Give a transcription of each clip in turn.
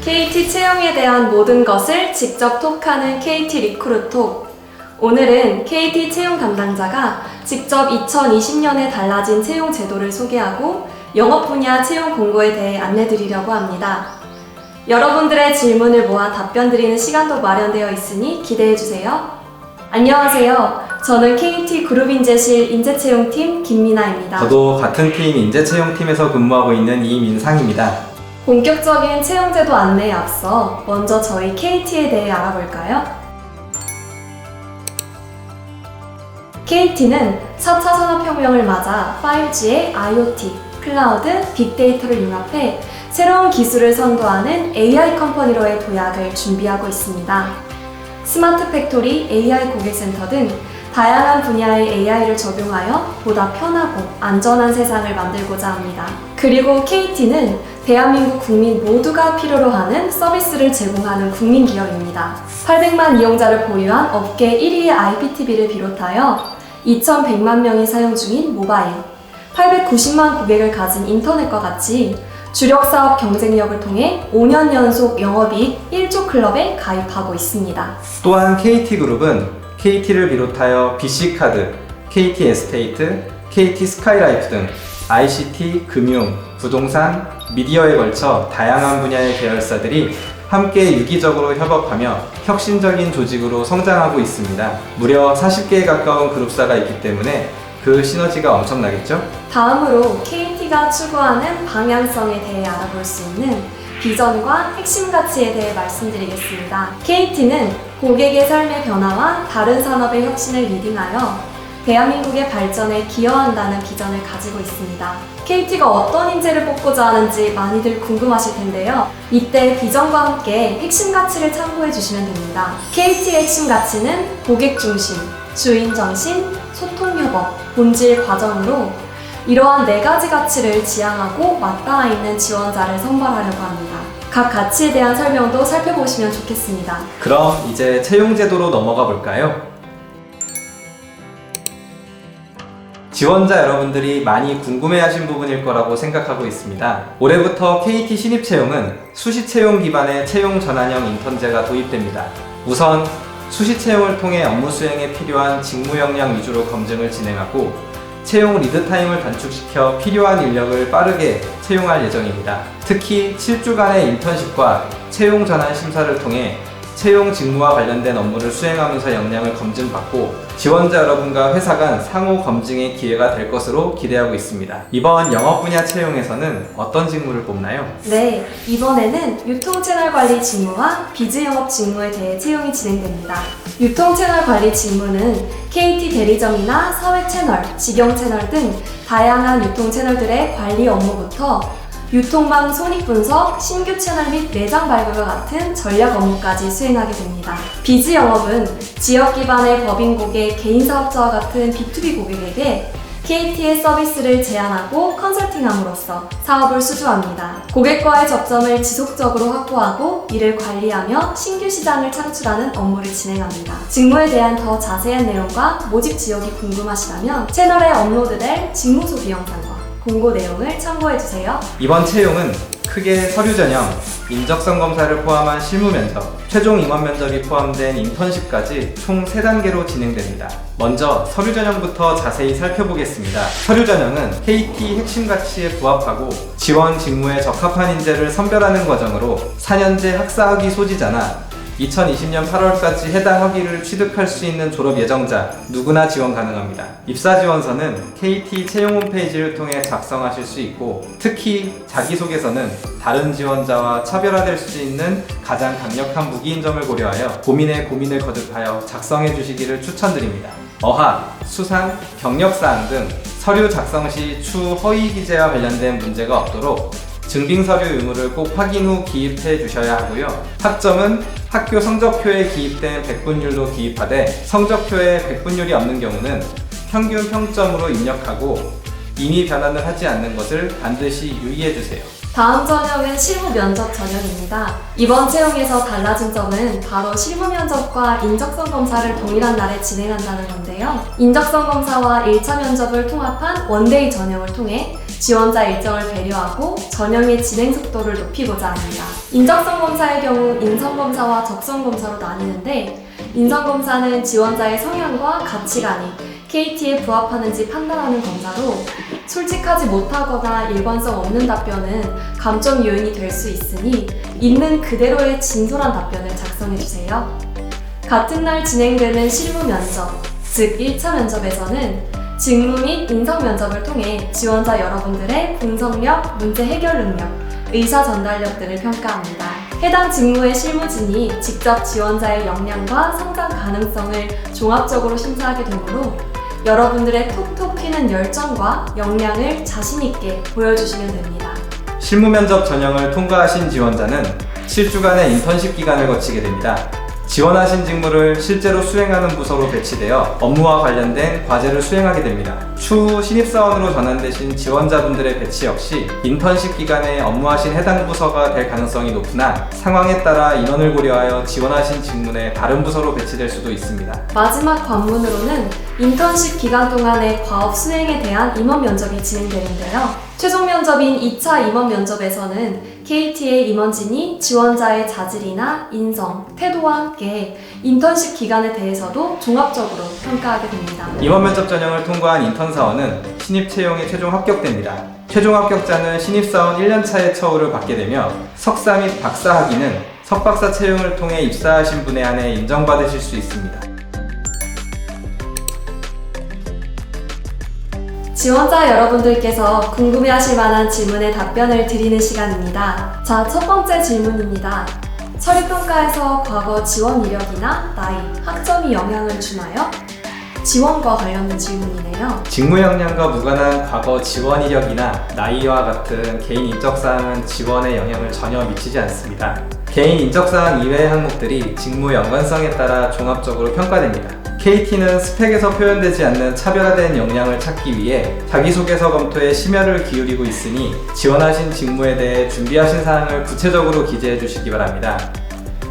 KT 채용에 대한 모든 것을 직접 톡하는 KT 리크루톡. 오늘은 KT 채용 담당자가 직접 2020년에 달라진 채용 제도를 소개하고 영업 분야 채용 공고에 대해 안내드리려고 합니다. 여러분들의 질문을 모아 답변 드리는 시간도 마련되어 있으니 기대해주세요. 안녕하세요. 저는 KT 그룹인재실 인재채용팀 김민아입니다. 저도 같은 팀 인재채용팀에서 근무하고 있는 이민상입니다. 본격적인 채용제도 안내에 앞서 먼저 저희 KT에 대해 알아볼까요? KT는 4차 산업혁명을 맞아 5G의 IoT, 클라우드, 빅데이터를 융합해 새로운 기술을 선도하는 AI 컴퍼니로의 도약을 준비하고 있습니다. 스마트 팩토리, AI 고객센터 등 다양한 분야의 AI를 적용하여 보다 편하고 안전한 세상을 만들고자 합니다. 그리고 KT는 대한민국 국민 모두가 필요로 하는 서비스를 제공하는 국민기업입니다. 800만 이용자를 보유한 업계 1위의 IPTV를 비롯하여 2,100만 명이 사용 중인 모바일, 890만 고객을 가진 인터넷과 같이 주력 사업 경쟁력을 통해 5년 연속 영업이익 1조 클럽에 가입하고 있습니다. 또한 KT그룹은 KT를 비롯하여 BC카드, KT 에스테이트, KT 스카이라이프 등 ICT, 금융, 부동산, 미디어에 걸쳐 다양한 분야의 계열사들이 함께 유기적으로 협업하며 혁신적인 조직으로 성장하고 있습니다. 무려 40개에 가까운 그룹사가 있기 때문에 그 시너지가 엄청나겠죠? 다음으로 KT가 추구하는 방향성에 대해 알아볼 수 있는 비전과 핵심 가치에 대해 말씀드리겠습니다. KT는 고객의 삶의 변화와 다른 산업의 혁신을 리딩하여 대한민국의 발전에 기여한다는 비전을 가지고 있습니다. KT가 어떤 인재를 뽑고자 하는지 많이들 궁금하실 텐데요. 이때 비전과 함께 핵심 가치를 참고해 주시면 됩니다. KT의 핵심 가치는 고객 중심, 주인 정신, 소통 협업, 본질 과정으로 이러한 4가지 가치를 지향하고 맞닿아 있는 지원자를 선발하려고 합니다. 각 가치에 대한 설명도 살펴보시면 좋겠습니다. 그럼 이제 채용제도로 넘어가 볼까요? 지원자 여러분들이 많이 궁금해하신 부분일 거라고 생각하고 있습니다. 올해부터 KT 신입채용은 수시채용 기반의 채용 전환형 인턴제가 도입됩니다. 우선 수시채용을 통해 업무 수행에 필요한 직무 역량 위주로 검증을 진행하고 채용 리드타임을 단축시켜 필요한 인력을 빠르게 채용할 예정입니다. 특히 7주간의 인턴십과 채용 전환 심사를 통해 채용 직무와 관련된 업무를 수행하면서 역량을 검증받고 지원자 여러분과 회사 간 상호 검증의 기회가 될 것으로 기대하고 있습니다. 이번 영업 분야 채용에서는 어떤 직무를 뽑나요? 네, 이번에는 유통채널 관리 직무와 비즈 영업 직무에 대해 채용이 진행됩니다. 유통채널 관리 직무는 KT 대리점이나 사회 채널, 직영 채널 등 다양한 유통채널들의 관리 업무부터 유통망 손익 분석, 신규 채널 및 매장 발굴과 같은 전략 업무까지 수행하게 됩니다. 비즈 영업은 지역 기반의 법인 고객, 개인 사업자와 같은 B2B 고객에게 KT의 서비스를 제안하고 컨설팅함으로써 사업을 수주합니다. 고객과의 접점을 지속적으로 확보하고 이를 관리하며 신규 시장을 창출하는 업무를 진행합니다. 직무에 대한 더 자세한 내용과 모집 지역이 궁금하시다면 채널에 업로드될 직무 소개 영상과 공고 내용을 참고해주세요. 이번 채용은 크게 서류 전형, 인적성 검사를 포함한 실무 면접, 최종 임원 면접이 포함된 인턴십까지 총 3단계로 진행됩니다. 먼저 서류 전형부터 자세히 살펴보겠습니다. 서류 전형은 KT 핵심 가치에 부합하고 지원 직무에 적합한 인재를 선별하는 과정으로 4년제 학사학위 소지자나 2020년 8월까지 해당 학위를 취득할 수 있는 졸업 예정자 누구나 지원 가능합니다. 입사 지원서는 KT 채용 홈페이지를 통해 작성하실 수 있고 특히 자기소개서는 다른 지원자와 차별화될 수 있는 가장 강력한 무기인 점을 고려하여 고민에 고민을 거듭하여 작성해 주시기를 추천드립니다. 어학, 수상, 경력사항 등 서류 작성 시 추 허위 기재와 관련된 문제가 없도록 증빙서류 의무를 꼭 확인 후 기입해 주셔야 하고요. 학점은 학교 성적표에 기입된 백분율로 기입하되 성적표에 백분율이 없는 경우는 평균 평점으로 입력하고 임의 변환을 하지 않는 것을 반드시 유의해 주세요. 다음 전형은 실무 면접 전형입니다. 이번 채용에서 달라진 점은 바로 실무 면접과 인적성 검사를 동일한 날에 진행한다는 건데요. 인적성 검사와 1차 면접을 통합한 원데이 전형을 통해 지원자 일정을 배려하고 전형의 진행 속도를 높이고자 합니다. 인적성 검사의 경우 인성검사와 적성검사로 나뉘는데, 인성검사는 지원자의 성향과 가치관이 KT에 부합하는지 판단하는 검사로, 솔직하지 못하거나 일관성 없는 답변은 감점 요인이 될 수 있으니 있는 그대로의 진솔한 답변을 작성해주세요. 같은 날 진행되는 실무 면접, 즉 1차 면접에서는 직무 및 인성 면접을 통해 지원자 여러분들의 분석력, 문제 해결 능력, 의사 전달력 등을 평가합니다. 해당 직무의 실무진이 직접 지원자의 역량과 성장 가능성을 종합적으로 심사하게 되므로 여러분들의 톡톡 튀는 열정과 역량을 자신있게 보여주시면 됩니다. 실무 면접 전형을 통과하신 지원자는 7주간의 인턴십 기간을 거치게 됩니다. 지원하신 직무를 실제로 수행하는 부서로 배치되어 업무와 관련된 과제를 수행하게 됩니다. 추후 신입사원으로 전환되신 지원자분들의 배치 역시 인턴십 기간에 업무하신 해당 부서가 될 가능성이 높으나 상황에 따라 인원을 고려하여 지원하신 직무내 다른 부서로 배치될 수도 있습니다. 마지막 관문으로는 인턴십 기간 동안의 과업 수행에 대한 임원 면접이 진행되는데요. 최종 면접인 2차 임원 면접에서는 KT의 임원진이 지원자의 자질이나 인성, 태도와 함께 인턴십 기간에 대해서도 종합적으로 평가하게 됩니다. 임원 면접 전형을 통과한 인턴 사원은 신입 채용에 최종 합격됩니다. 최종 합격자는 신입사원 1년차의 처우를 받게 되며 석사 및 박사 학위는 석박사 채용을 통해 입사하신 분에 한해 인정받으실 수 있습니다. 지원자 여러분들께서 궁금해하실 만한 질문에 답변을 드리는 시간입니다. 자, 첫 번째 질문입니다. 서류평가에서 과거 지원 이력이나 나이, 학점이 영향을 주나요? 지원과 관련된 질문이네요. 직무 역량과 무관한 과거 지원 이력이나 나이와 같은 개인 인적사항은 지원에 영향을 전혀 미치지 않습니다. 개인 인적사항 이외의 항목들이 직무 연관성에 따라 종합적으로 평가됩니다. KT는 스펙에서 표현되지 않는 차별화된 역량을 찾기 위해 자기소개서 검토에 심혈을 기울이고 있으니 지원하신 직무에 대해 준비하신 사항을 구체적으로 기재해 주시기 바랍니다.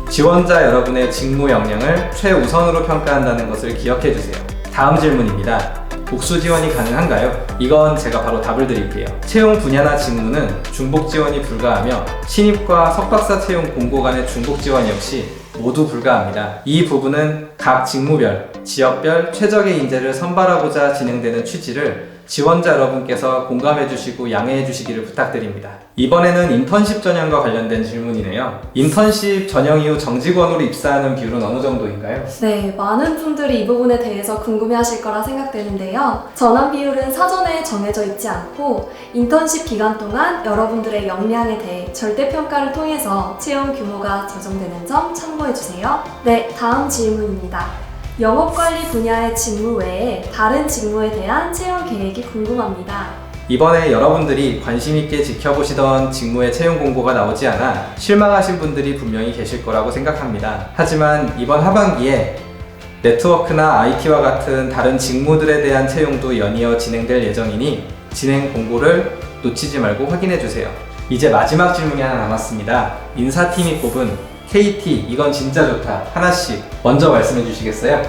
지원자 여러분의 직무 역량을 최우선으로 평가한다는 것을 기억해 주세요. 다음 질문입니다. 복수 지원이 가능한가요? 이건 제가 바로 답을 드릴게요. 채용 분야나 직무는 중복 지원이 불가하며 신입과 석박사 채용 공고 간의 중복 지원 역시 모두 불가합니다. 이 부분은 각 직무별, 지역별 최적의 인재를 선발하고자 진행되는 취지를 지원자 여러분께서 공감해 주시고 양해해 주시기를 부탁드립니다. 이번에는 인턴십 전형과 관련된 질문이네요. 인턴십 전형 이후 정직원으로 입사하는 비율은 어느 정도인가요? 네, 많은 분들이 이 부분에 대해서 궁금해하실 거라 생각되는데요. 전환 비율은 사전에 정해져 있지 않고 인턴십 기간 동안 여러분들의 역량에 대해 절대평가를 통해서 채용 규모가 조정되는 점 참고해주세요. 네, 다음 질문입니다. 영업관리 분야의 직무 외에 다른 직무에 대한 채용 계획이 궁금합니다. 이번에 여러분들이 관심 있게 지켜보시던 직무의 채용 공고가 나오지 않아 실망하신 분들이 분명히 계실 거라고 생각합니다. 하지만 이번 하반기에 네트워크나 IT와 같은 다른 직무들에 대한 채용도 연이어 진행될 예정이니 진행 공고를 놓치지 말고 확인해 주세요. 이제 마지막 질문이 하나 남았습니다. 인사팀이 꼽은 KT 이건 진짜 좋다 하나씩 먼저 말씀해 주시겠어요?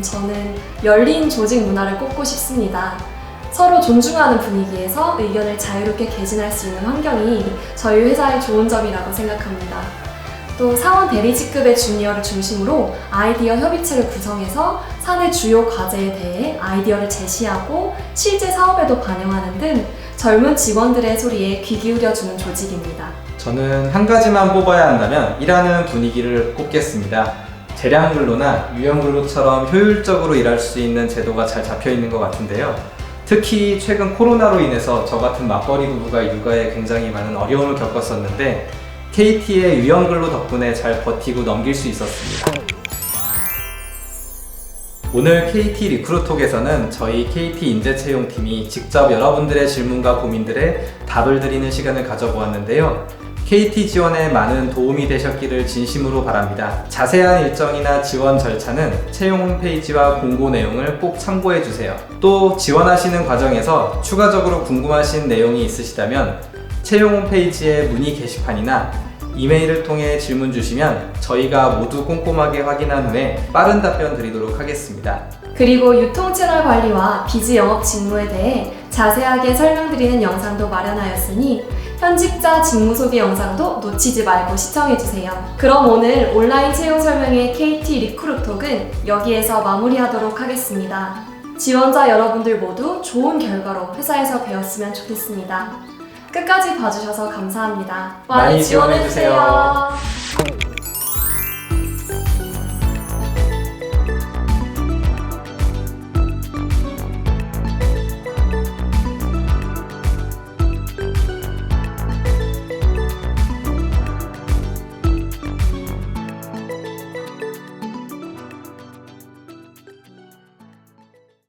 저는 열린 조직 문화를 꼽고 싶습니다. 서로 존중하는 분위기에서 의견을 자유롭게 개진할 수 있는 환경이 저희 회사의 좋은 점이라고 생각합니다. 또 사원 대리직급의 주니어를 중심으로 아이디어 협의체를 구성해서 사내 주요 과제에 대해 아이디어를 제시하고 실제 사업에도 반영하는 등 젊은 직원들의 소리에 귀 기울여주는 조직입니다. 저는 한 가지만 뽑아야 한다면 일하는 분위기를 꼽겠습니다. 재량근로나 유연근로처럼 효율적으로 일할 수 있는 제도가 잘 잡혀 있는 것 같은데요. 특히 최근 코로나로 인해서 저 같은 맞벌이 부부가 육아에 굉장히 많은 어려움을 겪었었는데 KT의 유연근로 덕분에 잘 버티고 넘길 수 있었습니다. 오늘 KT 리크루톡에서는 저희 KT 인재채용팀이 직접 여러분들의 질문과 고민들에 답을 드리는 시간을 가져보았는데요. KT 지원에 많은 도움이 되셨기를 진심으로 바랍니다. 자세한 일정이나 지원 절차는 채용 홈페이지와 공고 내용을 꼭 참고해주세요. 또 지원하시는 과정에서 추가적으로 궁금하신 내용이 있으시다면 채용 홈페이지에 문의 게시판이나 이메일을 통해 질문 주시면 저희가 모두 꼼꼼하게 확인한 후에 빠른 답변 드리도록 하겠습니다. 그리고 유통 채널 관리와 비즈 영업 직무에 대해 자세하게 설명드리는 영상도 마련하였으니 현직자 직무 소개 영상도 놓치지 말고 시청해주세요. 그럼 오늘 온라인 채용 설명회 KT 리크루톡은 여기에서 마무리하도록 하겠습니다. 지원자 여러분들 모두 좋은 결과로 회사에서 뵈었으면 좋겠습니다. 끝까지 봐주셔서 감사합니다. 많이 지원해주세요.